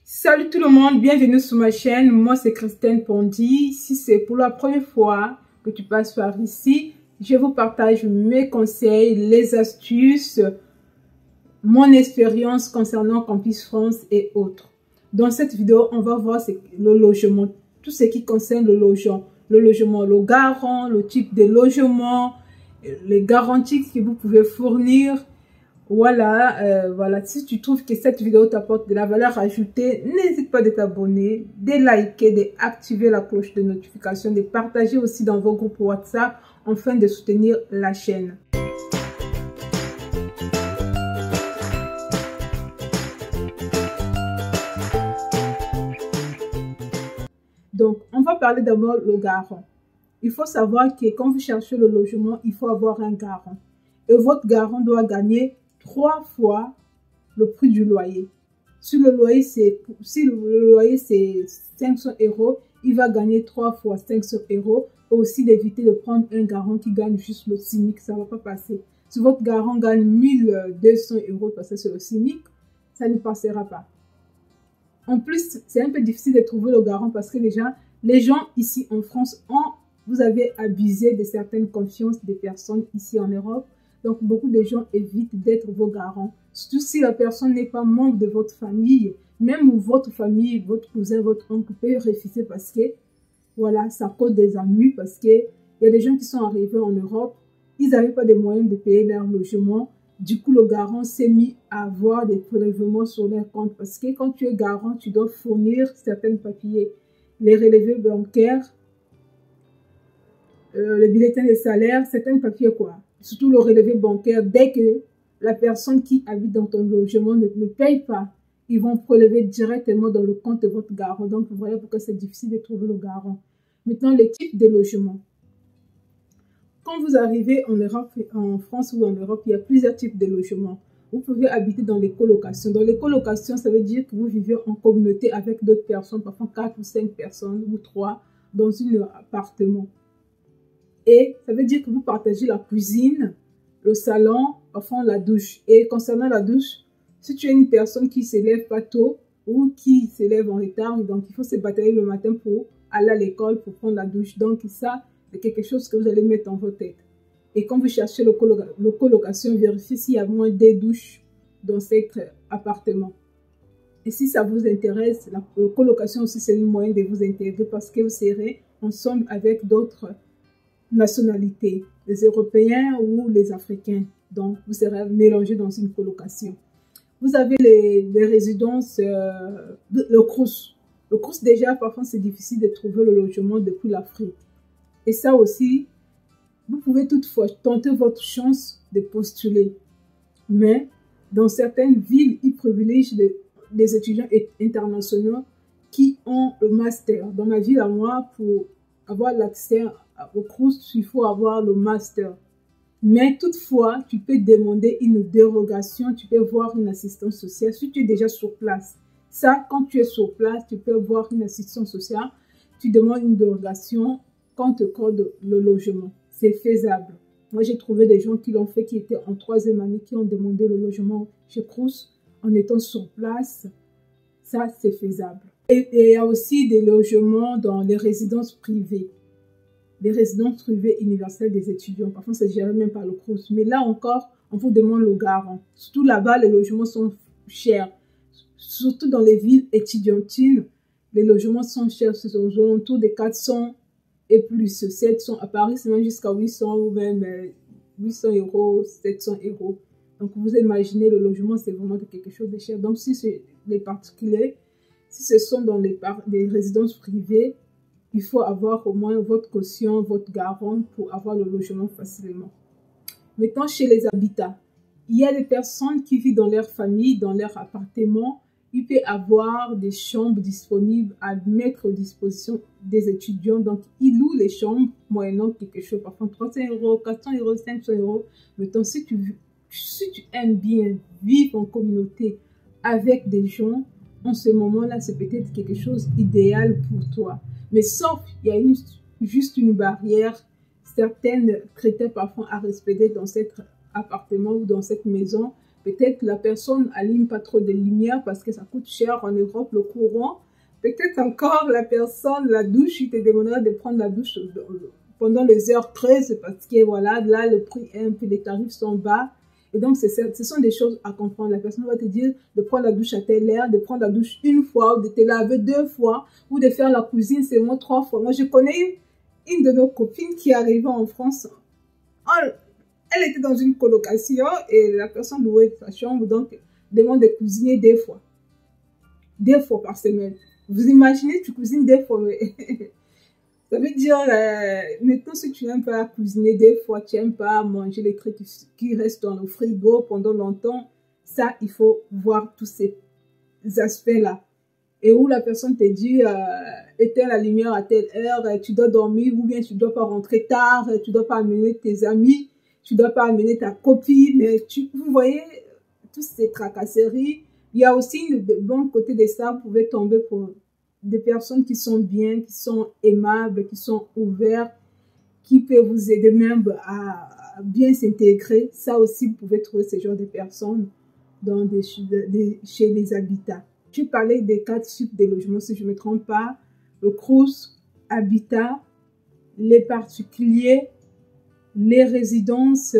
Salut tout le monde, bienvenue sur ma chaîne. Moi c'est Christine Pondy. Si c'est pour la première fois que tu passes par ici, je vous partage mes conseils, les astuces, mon expérience concernant Campus France et autres. Dans cette vidéo, on va voir le logement, tout ce qui concerne le logement, le garant, le type de logement, les garanties que vous pouvez fournir. Voilà, si tu trouves que cette vidéo t'apporte de la valeur ajoutée, n'hésite pas de t'abonner, de liker, d'activer la cloche de notification, de partager aussi dans vos groupes WhatsApp afin de soutenir la chaîne. Donc, on va parler d'abord le garant. Il faut savoir que quand vous cherchez le logement, il faut avoir un garant. Et votre garant doit gagner 3 fois le prix du loyer. Si le loyer c'est 500 €, il va gagner 3 fois 500 €. Et aussi d'éviter de prendre un garant qui gagne juste le SMIC, ça ne va pas passer. Si votre garant gagne 1200 € parce que c'est le SMIC, ça ne passera pas. En plus, c'est un peu difficile de trouver le garant parce que déjà, les gens ici en France vous avez abusé de certaines confiances des personnes ici en Europe. Donc, beaucoup de gens évitent d'être vos garants. Surtout si la personne n'est pas membre de votre famille, même votre famille, votre cousin, votre oncle peut refuser parce que, voilà, ça cause des ennuis parce que il y a des gens qui sont arrivés en Europe, ils n'avaient pas de moyens de payer leur logement. Du coup, le garant s'est mis à avoir des prélèvements sur leur compte parce que quand tu es garant, tu dois fournir certains papiers, les relevés bancaires, le bulletin de salaire, certains papiers quoi. Surtout le relevé bancaire, dès que la personne qui habite dans ton logement ne paye pas, ils vont prélever directement dans le compte de votre garant. Donc, vous voyez pourquoi c'est difficile de trouver le garant. Maintenant, les types de logements. Quand vous arrivez en Europe, en France ou en Europe, il y a plusieurs types de logements. Vous pouvez habiter dans les colocations. Dans les colocations, ça veut dire que vous vivez en communauté avec d'autres personnes, parfois 4 ou 5 personnes ou 3 dans un appartement. Et ça veut dire que vous partagez la cuisine, le salon, enfin la douche. Et concernant la douche, si tu es une personne qui ne se lève pas tôt ou qui se lève en retard, donc il faut se batailler le matin pour aller à l'école, pour prendre la douche. Donc ça, c'est quelque chose que vous allez mettre dans votre tête. Et quand vous cherchez le colocation, vérifiez s'il y a moins de douches dans cet appartement. Et si ça vous intéresse, la colocation aussi c'est un moyen de vous intégrer parce que vous serez ensemble avec d'autres nationalités, les Européens ou les Africains. Donc, vous serez mélangés dans une colocation. Vous avez les résidences, le Crous. Le Crous, déjà, parfois, c'est difficile de trouver le logement depuis l'Afrique. Et ça aussi, vous pouvez toutefois tenter votre chance de postuler. Mais, dans certaines villes, ils privilégient les étudiants internationaux qui ont le master. Dans ma ville à moi, pour avoir l'accès au Crous, il faut avoir le master. Mais toutefois, tu peux demander une dérogation, tu peux voir une assistance sociale si tu es déjà sur place. Ça, quand tu es sur place, tu peux voir une assistance sociale, tu demandes une dérogation quand te code le logement. C'est faisable. Moi, j'ai trouvé des gens qui l'ont fait, qui étaient en 3e année, qui ont demandé le logement chez Crous en étant sur place. Ça, c'est faisable. Et il y a aussi des logements dans les résidences privées. Les résidences privées universelles des étudiants. Parfois, c'est géré même par le Crous. Mais là encore, on vous demande le garant. Surtout là-bas, les logements sont chers. Surtout dans les villes étudiantines, les logements sont chers. C'est aux alentours de 400 et plus. 700. À Paris, c'est même jusqu'à 800 ou même 800 €, 700 €. Donc, vous imaginez, le logement, c'est vraiment quelque chose de cher. Donc, si c'est les particuliers, si ce sont dans les résidences privées, il faut avoir au moins votre caution, votre garant pour avoir le logement facilement. Maintenant, chez les habitats, il y a des personnes qui vivent dans leur famille, dans leur appartement. Il peut avoir des chambres disponibles à mettre à disposition des étudiants. Donc, ils louent les chambres moyennant quelque chose, parfois 300 €, 400 €, 500 €. Maintenant, si tu aimes bien vivre en communauté avec des gens, en ce moment-là, c'est peut-être quelque chose d'idéal pour toi. Mais sauf, il y a juste une barrière, certaines critères parfois à respecter dans cet appartement ou dans cette maison, Peut-être la personne n'allume pas trop de lumière parce que ça coûte cher en Europe, le courant. Peut-être encore la personne, la douche, il te demandera de prendre la douche pendant les heures 13 parce que voilà, là, le prix est un peu, les tarifs sont bas. Et donc, ce sont des choses à comprendre. La personne va te dire de prendre la douche à telle heure, de prendre la douche une fois, ou de te laver 2 fois, ou de faire la cuisine seulement 3 fois. Moi, je connais une de nos copines qui est arrivée en France. Elle était dans une colocation et la personne louait sa chambre, donc demande de cuisiner 2 fois. 2 fois par semaine. Vous imaginez, tu cuisines 2 fois, mais ça veut dire, maintenant, si tu n'aimes pas cuisiner 2 fois, tu n'aimes pas manger les trucs qui restent dans le frigo pendant longtemps, ça, il faut voir tous ces aspects-là. Et où la personne te dit, éteins la lumière à telle heure, tu dois dormir, ou bien tu ne dois pas rentrer tard, tu ne dois pas amener tes amis, tu ne dois pas amener ta copine. Vous voyez, toutes ces tracasseries. Il y a aussi le bon côté de ça, vous pouvez tomber pour des personnes qui sont bien, qui sont aimables, qui sont ouvertes, qui peuvent vous aider même à bien s'intégrer. Ça aussi, vous pouvez trouver ce genre de personnes dans chez les habitats. Je parlais des 4 types de logements, si je ne me trompe pas. Le Crous, habitat, les particuliers, les résidences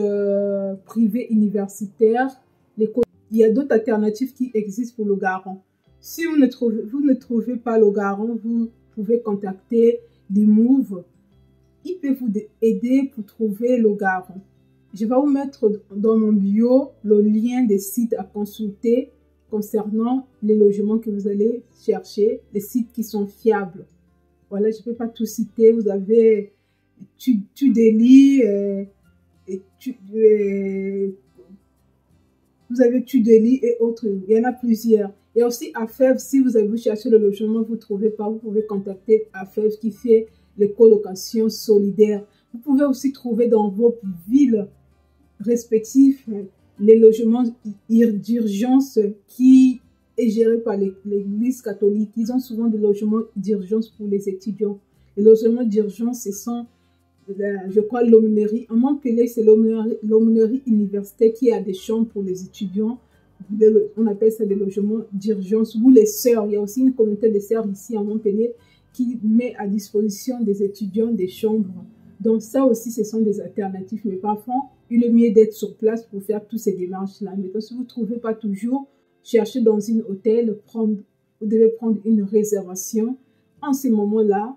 privées universitaires. Il y a d'autres alternatives qui existent pour le garant. Si vous ne trouvez pas le garant, vous pouvez contacter l'IMOUV. Il peut vous aider pour trouver le garant. Je vais vous mettre dans mon bio le lien des sites à consulter concernant les logements que vous allez chercher, les sites qui sont fiables. Voilà, je ne peux pas tout citer. Vous avez Tudeli, vous avez Tudeli et autres. Il y en a plusieurs. Il y a aussi AFEV. Si vous avez cherché le logement, vous ne trouvez pas, vous pouvez contacter AFEV qui fait les colocations solidaires. Vous pouvez aussi trouver dans vos villes respectives les logements d'urgence qui est géré par l'Église catholique. Ils ont souvent des logements d'urgence pour les étudiants. Les logements d'urgence, ce sont, je crois, l'aumônerie. En Montpellier, c'est l'aumônerie universitaire qui a des chambres pour les étudiants. On appelle ça des logements d'urgence. Ou les sœurs. Il y a aussi une communauté de sœurs ici à Montpellier qui met à disposition des étudiants des chambres. Donc ça aussi, ce sont des alternatives. Mais parfois, il est mieux d'être sur place pour faire toutes ces démarches-là. Mais si vous ne trouvez pas toujours, cherchez dans un hôtel, vous devez prendre une réservation. En ce moment-là,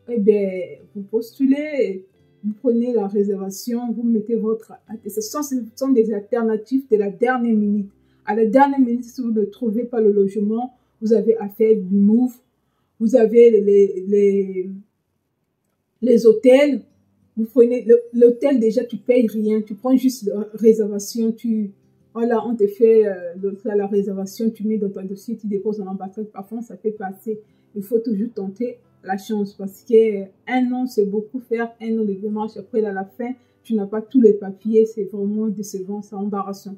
eh bien, vous postulez, vous prenez la réservation, vous mettez votre attestation. Ce sont des alternatives de la dernière minute. À la dernière minute, si vous ne trouvez pas le logement, vous avez affaire du MOVE. Vous avez les hôtels. Vous prenez l'hôtel, déjà, tu payes rien. Tu prends juste la réservation. Voilà, on te fait la réservation. Tu mets dans ton dossier, tu déposes en ambassade. Parfois, ça peut passer. Il faut toujours tenter la chance parce qu'un an, c'est beaucoup faire. Un an de démarche. Après, à la fin, tu n'as pas tous les papiers. C'est vraiment décevant, c'est embarrassant.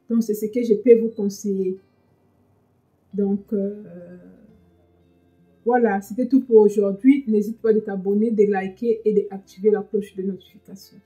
Donc, c'est ce que je peux vous conseiller. Donc, voilà, c'était tout pour aujourd'hui. N'hésite pas de t'abonner, de liker et d'activer la cloche de notification.